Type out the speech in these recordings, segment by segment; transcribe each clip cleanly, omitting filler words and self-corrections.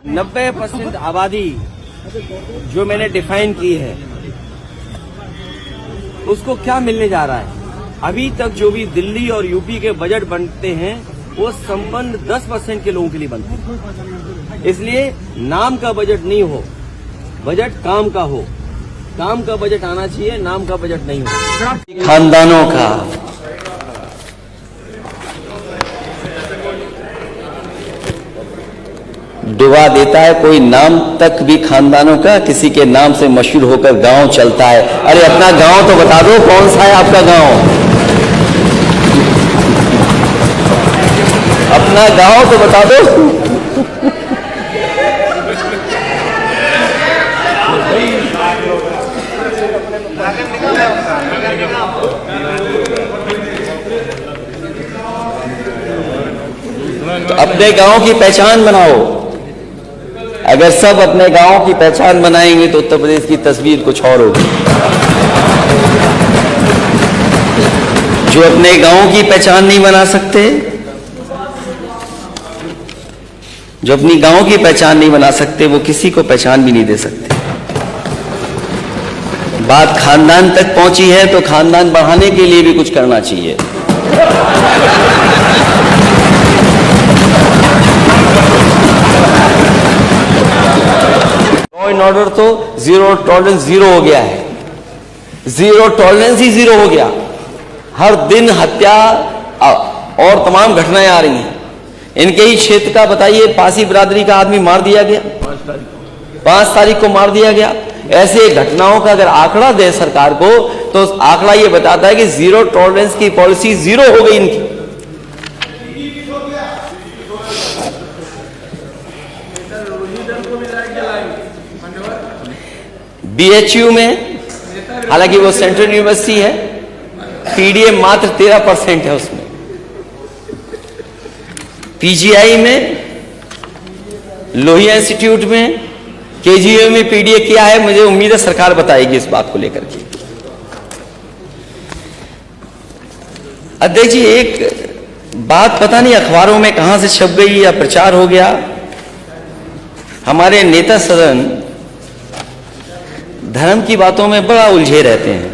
90% आबादी जो मैंने डिफाइन की है उसको क्या मिलने जा रहा है? अभी तक जो भी दिल्ली और यूपी के बजट बनते हैं वो संपन्न 10% के लोगों के लिए बनते हैं। इसलिए नाम का बजट नहीं हो, बजट काम का हो। काम का बजट आना चाहिए, नाम का बजट नहीं हो। खानदानों का डुबा देता है कोई, नाम तक भी खानदानों का किसी के नाम से मशहूर होकर गांव चलता है। अरे अपना गांव तो बता दो, कौन सा है आपका गांव? अपना गांव तो बता दो। तो अपने गांव की पहचान बनाओ। अगर सब अपने गांव की पहचान बनाएंगे तो उत्तर प्रदेश की तस्वीर कुछ और होगी। जो अपने गांव की पहचान नहीं बना सकते, जो अपनी गांव की पहचान नहीं बना सकते, वो किसी को पहचान भी नहीं दे सकते। बात खानदान तक पहुंची है तो खानदान बढ़ाने के लिए भी कुछ करना चाहिए। लॉ एंड ऑर्डर तो जीरो टॉलरेंस जीरो हो गया है, जीरो टॉलरेंस ही जीरो हो गया। हर दिन हत्या और तमाम घटनाएं आ रही हैं। इनके ही क्षेत्र का बताइए, पासी बिरादरी का आदमी मार दिया गया, 5 तारीख को मार दिया गया। ऐसे घटनाओं का अगर आंकड़ा दे सरकार को तो आंकड़ा ये बताता है कि जीरो टॉलरेंस की पॉलिसी जीरो हो गई इनकी। बीएचयू में, हालांकि वो सेंट्रल यूनिवर्सिटी है, पीडीए मात्र 13% है उसमें। पीजीआई में, लोहिया इंस्टीट्यूट में, केजीयू में पीडीए क्या है, मुझे उम्मीद है सरकार बताएगी इस बात को लेकर के। अध्यक्ष जी, एक बात पता नहीं अखबारों में कहां से छप गई या प्रचार हो गया, हमारे नेता सदन धर्म की बातों में बड़ा उलझे रहते हैं।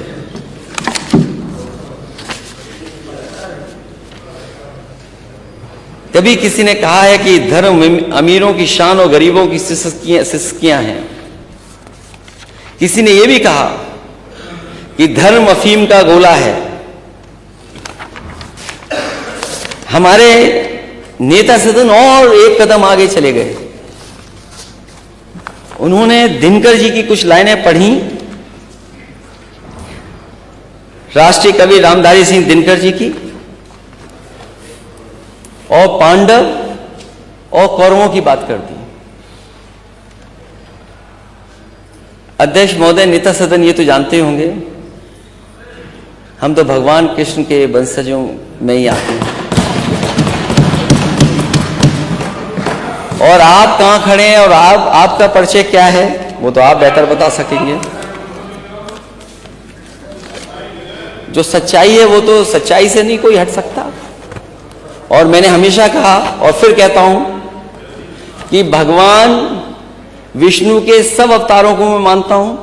कभी किसी ने कहा है कि धर्म अमीरों की शान और गरीबों की सिसकियां हैं। किसी ने यह भी कहा कि धर्म अफीम का गोला है। हमारे नेता सदन और एक कदम आगे चले गए। उन्होंने दिनकर जी की कुछ लाइनें पढ़ी, राष्ट्रीय कवि रामधारी सिंह दिनकर जी की, और पांडव और कौरवों की बात कर दी। अध्यक्ष महोदय, नेता सदन ये तो जानते होंगे, हम तो भगवान कृष्ण के वंशजों में ही आते हैं। और आप कहां खड़े हैं और आपका परिचय क्या है वो तो आप बेहतर बता सकेंगे। जो सच्चाई है वो तो सच्चाई से नहीं कोई हट सकता। और मैंने हमेशा कहा और फिर कहता हूं कि भगवान विष्णु के सब अवतारों को मैं मानता हूं।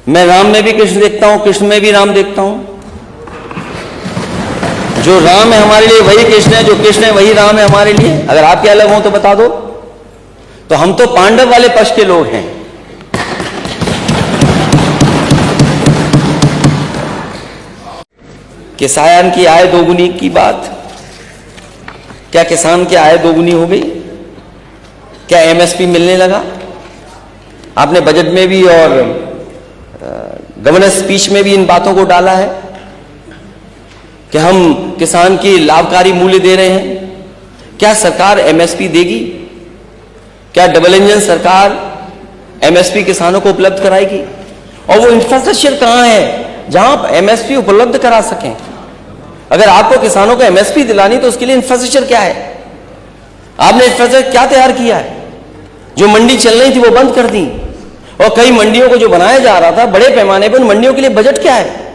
मैं राम में भी कृष्ण देखता हूं, कृष्ण में भी राम देखता हूं। जो राम है हमारे लिए वही कृष्ण है, जो कृष्ण है वही राम है हमारे लिए। अगर आपके अलग हो तो बता दो। तो हम तो पांडव वाले पक्ष के लोग हैं। किसान की आय दोगुनी की बात, क्या किसान की आय दोगुनी हो गई? क्या एमएसपी मिलने लगा? आपने बजट में भी और गवर्नर स्पीच में भी इन बातों को डाला है कि हम किसान की लाभकारी मूल्य दे रहे हैं। क्या सरकार एमएसपी देगी? क्या डबल इंजन सरकार एमएसपी किसानों को उपलब्ध कराएगी? और वो इंफ्रास्ट्रक्चर कहां है जहां आप एमएसपी उपलब्ध करा सकें? अगर आपको किसानों को एमएसपी दिलानी तो उसके लिए इंफ्रास्ट्रक्चर क्या है? आपने इंफ्रास्ट्रक्चर क्या तैयार किया है? जो मंडी चल रही थी वो बंद कर दी, और कई मंडियों को जो बनाया जा रहा था बड़े पैमाने पर, उन मंडियों के लिए बजट क्या है?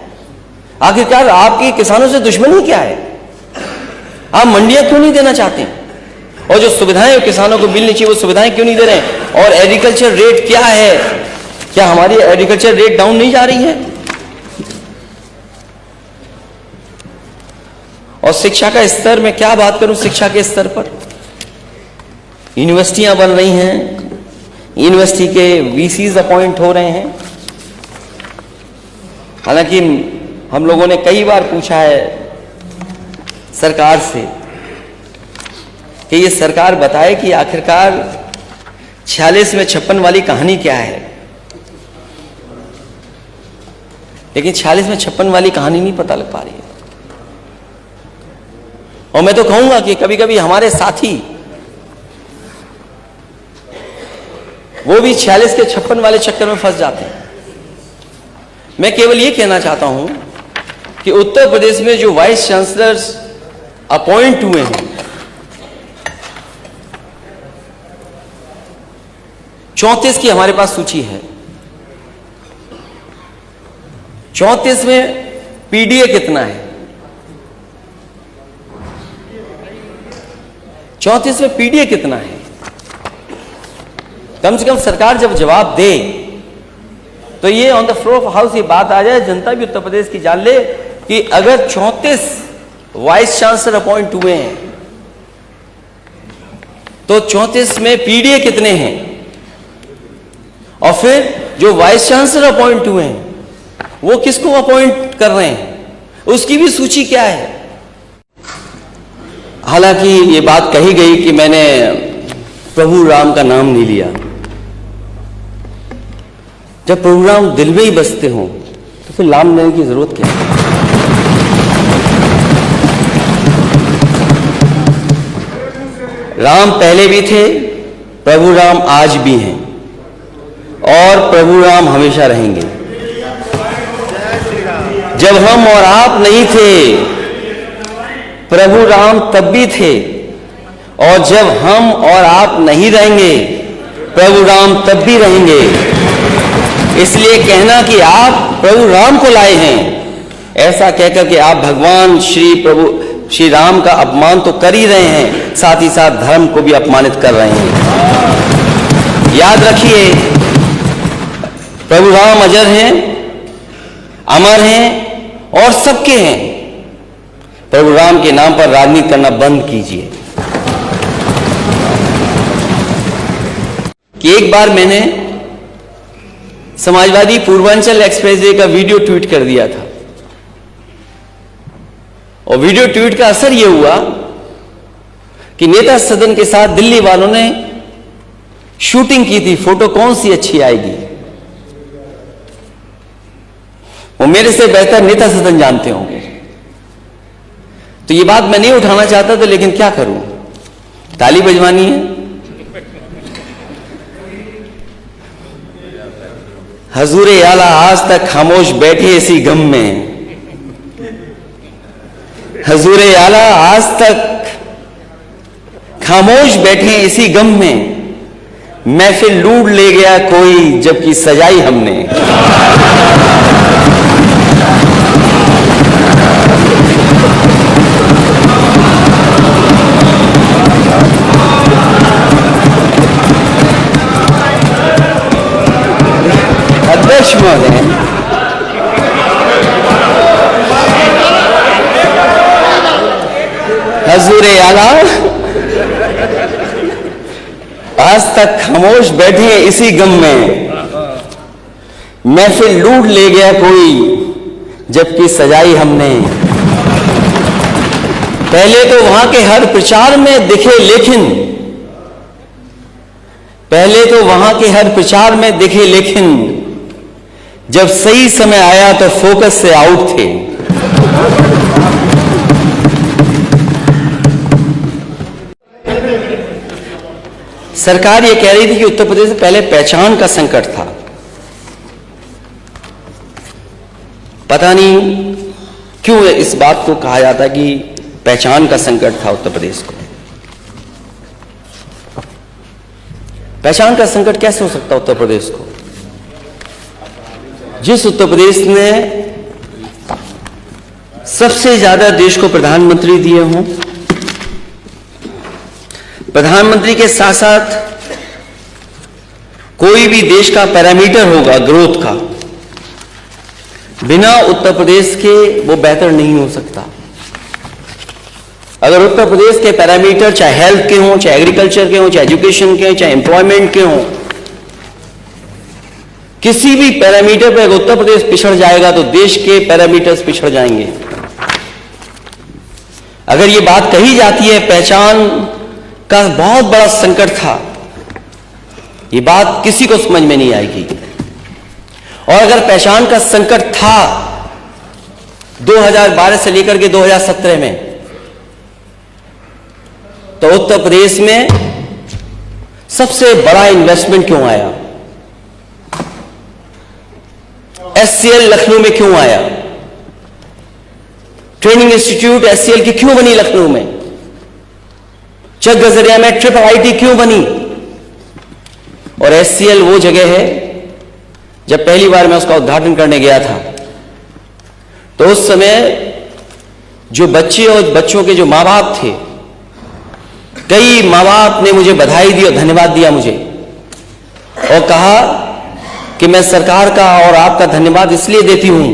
आखिरकार आपकी किसानों से दुश्मनी क्या है? आप मंडियां क्यों नहीं देना चाहते? और जो सुविधाएं किसानों को मिलनी चाहिए वो सुविधाएं क्यों नहीं दे रहे हैं? और एग्रीकल्चर रेट क्या है? क्या हमारी एग्रीकल्चर रेट डाउन नहीं जा रही है? और शिक्षा का स्तर, मैं क्या बात करूं शिक्षा के स्तर पर। यूनिवर्सिटियां बन रही हैं, यूनिवर्सिटी के वीसीज अपॉइंट हो रहे हैं। हालांकि हम लोगों ने कई बार पूछा है सरकार से कि ये सरकार बताए कि आखिरकार 46 में 56 वाली कहानी क्या है। लेकिन 46 में 56 वाली कहानी नहीं पता लग पा रही है। और मैं तो कहूंगा कि कभी कभी हमारे साथी वो भी 46 के 56 वाले चक्कर में फंस जाते हैं। मैं केवल ये कहना चाहता हूं कि उत्तर प्रदेश में जो वाइस चांसलर्स अपॉइंट हुए हैं, 34 की हमारे पास सूची है। 34 में पीडीए कितना है? 34 में पीडीए कितना है? कम से कम सरकार जब जवाब दे तो ये on the floor of house ये बात आ जाए, जनता भी उत्तर प्रदेश की जान ले कि अगर 34 वाइस चांसलर अपॉइंट हुए हैं तो 34 में पीडीए कितने हैं? और फिर जो वाइस चांसलर अपॉइंट हुए हैं वो किसको अपॉइंट कर रहे हैं, उसकी भी सूची क्या है? हालांकि ये बात कही गई कि मैंने प्रभु राम का नाम नहीं लिया। जब प्रभु राम दिल में ही बसते हो तो फिर नाम लेने की जरूरत क्या है? राम पहले भी थे, प्रभु राम आज भी हैं और प्रभु राम हमेशा रहेंगे। जब हम और आप नहीं थे, प्रभु राम तब भी थे, और जब हम और आप नहीं रहेंगे, प्रभु राम तब भी रहेंगे। इसलिए कहना कि आप प्रभु राम को लाए हैं, ऐसा कहकर कि आप भगवान श्री राम का अपमान तो कर ही रहे हैं, साथ ही साथ धर्म को भी अपमानित कर रहे हैं। याद रखिए, प्रभु राम अजर हैं, अमर हैं और सबके हैं। प्रभु राम के नाम पर राजनीति करना बंद कीजिए। कि एक बार मैंने समाजवादी पूर्वांचल एक्सप्रेसवे का वीडियो ट्वीट कर दिया था और वीडियो ट्वीट का असर यह हुआ कि नेता सदन के साथ दिल्ली वालों ने शूटिंग की थी, फोटो कौन सी अच्छी आएगी। वो मेरे से बेहतर नेता सदन जानते होंगे, तो ये बात मैं नहीं उठाना चाहता था, लेकिन क्या करूं, ताली बजवानी है। हजूरे आला आज तक खामोश बैठे इसी गम में, हजूरे आला आज तक खामोश बैठे इसी गम में, महफिल लूट ले गया कोई जबकि सजाई हमने। अध्यक्ष महोदय, हजूरे आला आज तक खामोश बैठे इसी गम में, महफिल लूट ले गया कोई जबकि सजाई हमने। पहले तो वहां के हर प्रचार में दिखे लेकिन, पहले तो वहां के हर प्रचार में दिखे लेकिन जब सही समय आया तो फोकस से आउट थे। सरकार ये कह रही थी कि उत्तर प्रदेश में पहले पहचान का संकट था। पता नहीं क्यों इस बात को कहा जाता कि पहचान का संकट था उत्तर प्रदेश को। पहचान का संकट कैसे हो सकता उत्तर प्रदेश को? जिस उत्तर प्रदेश ने सबसे ज्यादा देश को प्रधानमंत्री दिए हों, प्रधानमंत्री के साथ साथ कोई भी देश का पैरामीटर होगा ग्रोथ का, बिना उत्तर प्रदेश के वो बेहतर नहीं हो सकता। अगर उत्तर प्रदेश के पैरामीटर चाहे हेल्थ के हों, चाहे एग्रीकल्चर के हों, चाहे एजुकेशन के हों, चाहे एम्प्लॉयमेंट के हों, किसी भी पैरामीटर पर अगर उत्तर प्रदेश पिछड़ जाएगा तो देश के पैरामीटर्स पिछड़ जाएंगे। अगर ये बात कही जाती है पहचान का बहुत बड़ा संकट था, ये बात किसी को समझ में नहीं आएगी। और अगर पहचान का संकट था 2012 से लेकर के 2017 में, तो उत्तर प्रदेश में सबसे बड़ा इन्वेस्टमेंट क्यों आया? एचसीएल लखनऊ में क्यों आया? ट्रेनिंग इंस्टीट्यूट एचसीएल की क्यों बनी लखनऊ में? चक गजरिया में ट्रिपल आईटी क्यों बनी? और एचसीएल वो जगह है, जब पहली बार मैं उसका उद्घाटन करने गया था तो उस समय जो बच्चे और बच्चों के जो मां बाप थे, कई मां बाप ने मुझे बधाई दी और धन्यवाद दिया मुझे, और कहा कि मैं सरकार का और आपका धन्यवाद इसलिए देती हूं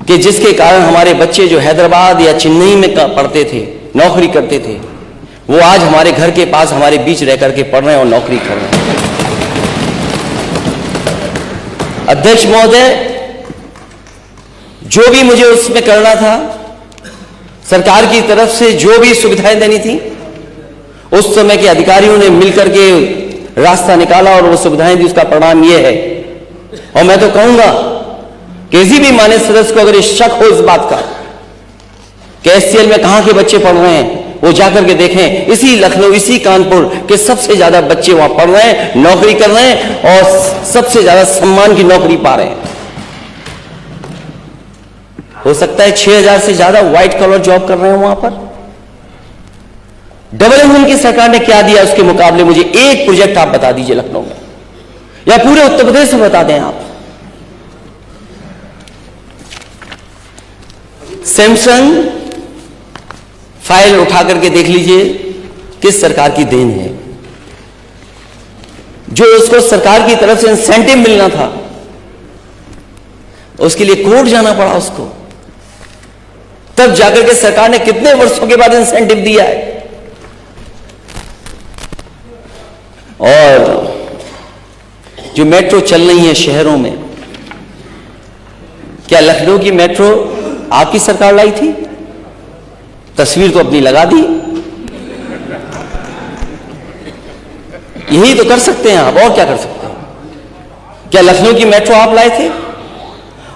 कि जिसके कारण हमारे बच्चे जो हैदराबाद या चेन्नई में पढ़ते थे, नौकरी करते थे, वो आज हमारे घर के पास हमारे बीच रह करके पढ़ रहे हैं और नौकरी कर रहे हैं। अध्यक्ष महोदय, जो भी मुझे उसमें करना था, सरकार की तरफ से जो भी सुविधाएं देनी थी, उस समय के अधिकारियों ने मिलकर के रास्ता निकाला और वो सुविधाएं दी। उसका परिणाम ये है। और मैं तो कहूंगा कि किसी भी मान्य सदस्य को अगर ये शक हो इस बात का कि एचसीएल में कहां के बच्चे पढ़ रहे हैं, वो जाकर के देखें। इसी लखनऊ, इसी कानपुर के सबसे ज्यादा बच्चे वहां पढ़ रहे हैं, नौकरी कर रहे हैं और सबसे ज्यादा सम्मान की नौकरी पा रहे हैं। हो सकता है 6000 से ज्यादा व्हाइट कॉलर जॉब कर रहे हैं वहां पर। डबल इंजन की सरकार ने क्या दिया उसके मुकाबले? मुझे एक प्रोजेक्ट आप बता दीजिए लखनऊ में, या पूरे उत्तर प्रदेश में बता दें आप। सैमसंग फाइल उठा करके देख लीजिए, किस सरकार की देन है। जो उसको सरकार की तरफ से इंसेंटिव मिलना था, उसके लिए कोर्ट जाना पड़ा उसको, तब जाकर के सरकार ने कितने वर्षों के बाद इंसेंटिव दिया है। और जो मेट्रो चल रही है शहरों में, क्या लखनऊ की मेट्रो आपकी सरकार लाई थी? तस्वीर तो अपनी लगा दी। यही तो कर सकते हैं आप, और क्या कर सकते हैं? क्या लखनऊ की मेट्रो आप लाए थे?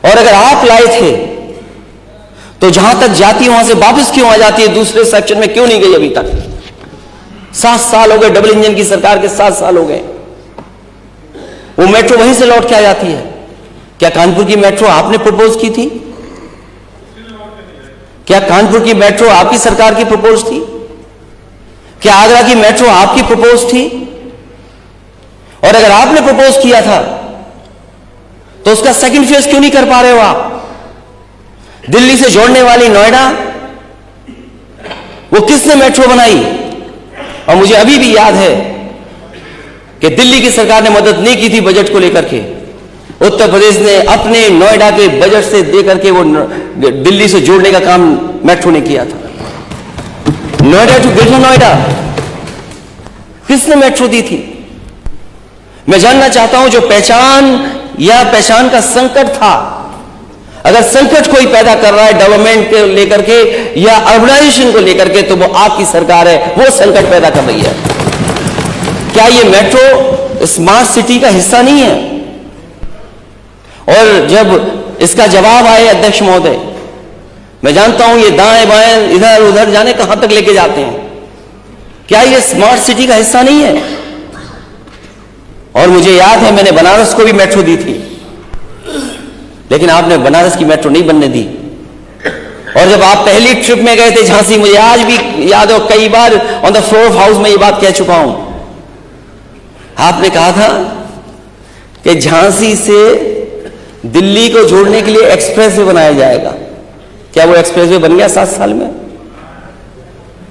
और अगर आप लाए थे तो जहां तक जाती है वहां से वापस क्यों आ जाती है? दूसरे सेक्शन में क्यों नहीं गई अभी तक? 7 साल हो गए डबल इंजन की सरकार के, 7 साल हो गए। वो मेट्रो वहीं से लौट के आ जाती है। क्या कानपुर की मेट्रो आपने प्रपोज की थी? क्या कानपुर की मेट्रो आपकी सरकार की प्रपोज थी? क्या आगरा की मेट्रो आपकी प्रपोज थी? और अगर आपने प्रपोज किया था तो उसका सेकंड फेज क्यों नहीं कर पा रहे हो आप? दिल्ली से जोड़ने वाली नोएडा, वो किसने मेट्रो बनाई? और मुझे अभी भी याद है कि दिल्ली की सरकार ने मदद नहीं की थी बजट को लेकर के। उत्तर प्रदेश ने अपने नोएडा के बजट से देकर के वो दिल्ली से जोड़ने का काम मेट्रो ने किया था। नोएडा टू ग्रेटर नोएडा किसने मेट्रो दी थी? मैं जानना चाहता हूं, जो पहचान या पहचान का संकट था, अगर संकट कोई पैदा कर रहा है डेवलपमेंट को लेकर के या अर्बनाइजेशन को लेकर के, तो वो आपकी सरकार है, वो संकट पैदा कर रही है। क्या ये मेट्रो स्मार्ट सिटी का हिस्सा नहीं है? और जब इसका जवाब आए अध्यक्ष महोदय, मैं जानता हूं ये दाएं बाएं इधर उधर जाने कहां तक लेके जाते हैं, क्या ये स्मार्ट सिटी का हिस्सा नहीं है? और मुझे याद है मैंने बनारस को भी मेट्रो दी थी, लेकिन आपने बनारस की मेट्रो नहीं बनने दी। और जब आप पहली ट्रिप में गए थे झांसी, मुझे आज भी याद हो, कई बार on the floor of house में ये बात कह चुका हूं, आपने कहा था कि झांसी से दिल्ली को जोड़ने के लिए एक्सप्रेसवे बनाया जाएगा। क्या वो एक्सप्रेसवे बन गया 7 साल में?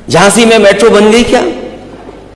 झांसी में मेट्रो बन गई क्या?